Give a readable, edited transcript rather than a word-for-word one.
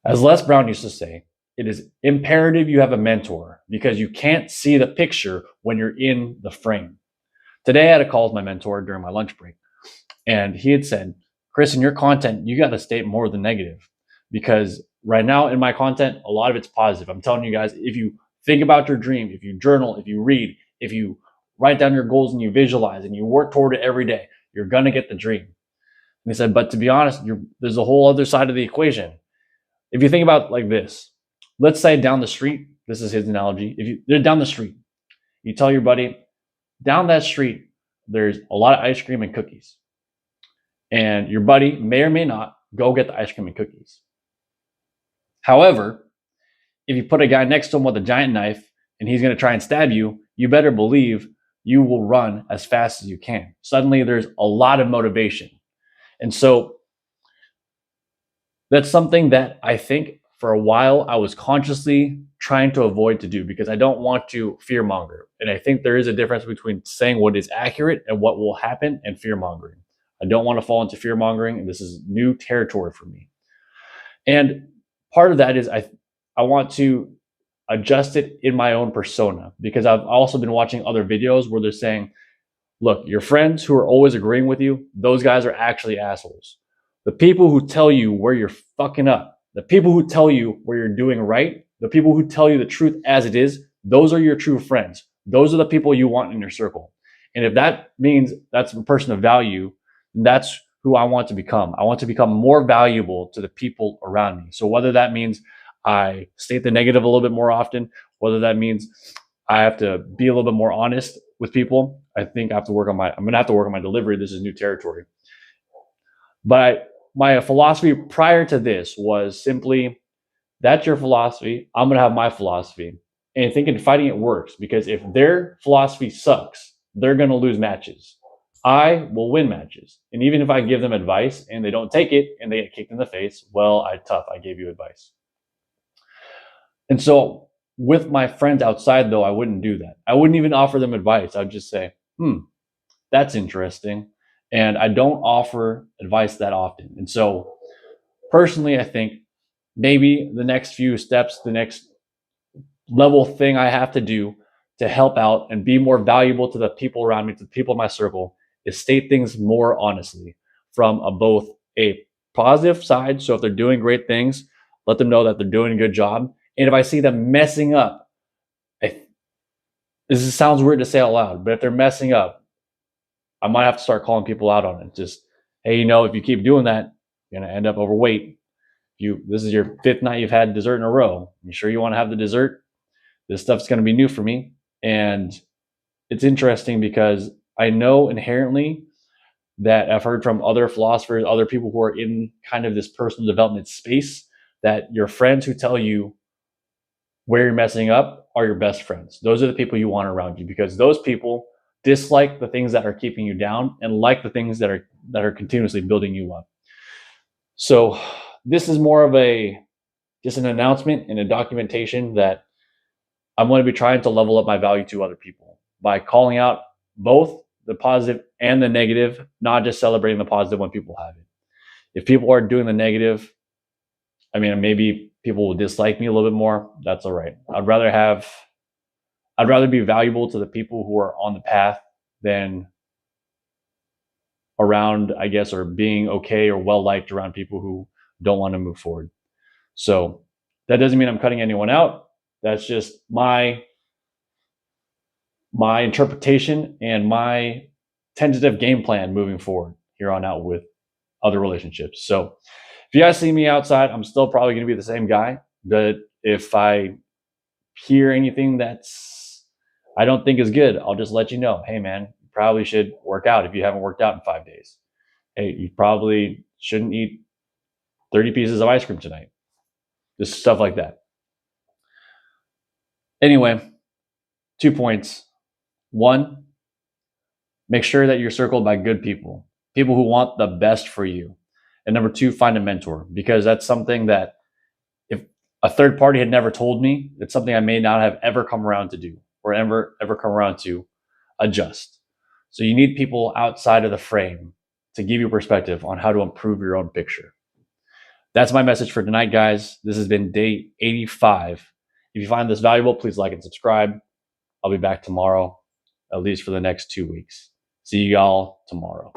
As Les Brown used to say, it is imperative you have a mentor because you can't see the picture when you're in the frame. Today, I had a call with my mentor during my lunch break, and he had said, Chris, in your content, you got to state more than negative because right now in my content, a lot of it's positive. I'm telling you guys, if you think about your dream, if you journal, if you read, if you write down your goals and you visualize and you work toward it every day, you're going to get the dream. And he said, but to be honest, there's a whole other side of the equation. If you think about like this, let's say down the street, this is his analogy. If they're down the street, you tell your buddy, down that street, there's a lot of ice cream and cookies. And your buddy may or may not go get the ice cream and cookies. However, if you put a guy next to him with a giant knife and he's going to try and stab you, you better believe you will run as fast as you can. Suddenly, there's a lot of motivation. And so that's something that I think for a while I was consciously trying to avoid to do because I don't want to fear monger. And I think there is a difference between saying what is accurate and what will happen and fear mongering. I don't want to fall into fear mongering, and this is new territory for me. And part of that is I want to adjust it in my own persona because I've also been watching other videos where they're saying, look, your friends who are always agreeing with you, those guys are actually assholes. The people who tell you where you're fucking up, the people who tell you where you're doing right, the people who tell you the truth as it is, those are your true friends. Those are the people you want in your circle. And if that means that's a person of value, that's who I want to become. I want to become more valuable to the people around me. So whether that means I state the negative a little bit more often, whether that means I have to be a little bit more honest with people, I think I have to work on I'm going to have to work on my delivery. This is new territory. But my philosophy prior to this was simply, that's your philosophy. I'm going to have my philosophy. And I think in fighting it works because if their philosophy sucks, they're going to lose matches. I will win matches. And even if I give them advice and they don't take it and they get kicked in the face, well, I gave you advice. And so with my friends outside, though, I wouldn't do that. I wouldn't even offer them advice. I'd just say, that's interesting. And I don't offer advice that often. And so personally, I think maybe the next few steps, the next level thing I have to do to help out and be more valuable to the people around me, to the people in my circle, is state things more honestly from both a positive side. So if they're doing great things, let them know that they're doing a good job. And if I see them messing up, this sounds weird to say out loud, but if they're messing up, I might have to start calling people out on it. Just, hey, if you keep doing that, you're gonna end up overweight. This is your 5th night you've had dessert in a row. You sure you want to have the dessert? This stuff's gonna be new for me. And it's interesting because I know inherently that I've heard from other philosophers, other people who are in kind of this personal development space, that your friends who tell you where you're messing up are your best friends. Those are the people you want around you because those people dislike the things that are keeping you down and like the things that are continuously building you up. So this is more of just an announcement and a documentation that I'm going to be trying to level up my value to other people by calling out both the positive and the negative, not just celebrating the positive when people have it. If people are doing the negative, maybe people will dislike me a little bit more. That's all right. I'd rather be valuable to the people who are on the path than around, I guess, or being okay or well-liked around people who don't want to move forward. So that doesn't mean I'm cutting anyone out. That's just my interpretation and my tentative game plan moving forward here on out with other relationships. So if you guys see me outside, I'm still probably going to be the same guy. But if I hear anything that's I don't think is good, I'll just let you know. Hey, man, you probably should work out if you haven't worked out in 5 days. Hey, you probably shouldn't eat 30 pieces of ice cream tonight. Just stuff like that. Anyway, 2 points. 1, make sure that you're circled by good people, people who want the best for you. And number 2, find a mentor, because that's something that if a third party had never told me, it's something I may not have ever come around to do or ever come around to adjust. So you need people outside of the frame to give you perspective on how to improve your own picture. That's my message for tonight, guys. This has been day 85. If you find this valuable, please like and subscribe. I'll be back tomorrow, at least for the next 2 weeks. See y'all tomorrow.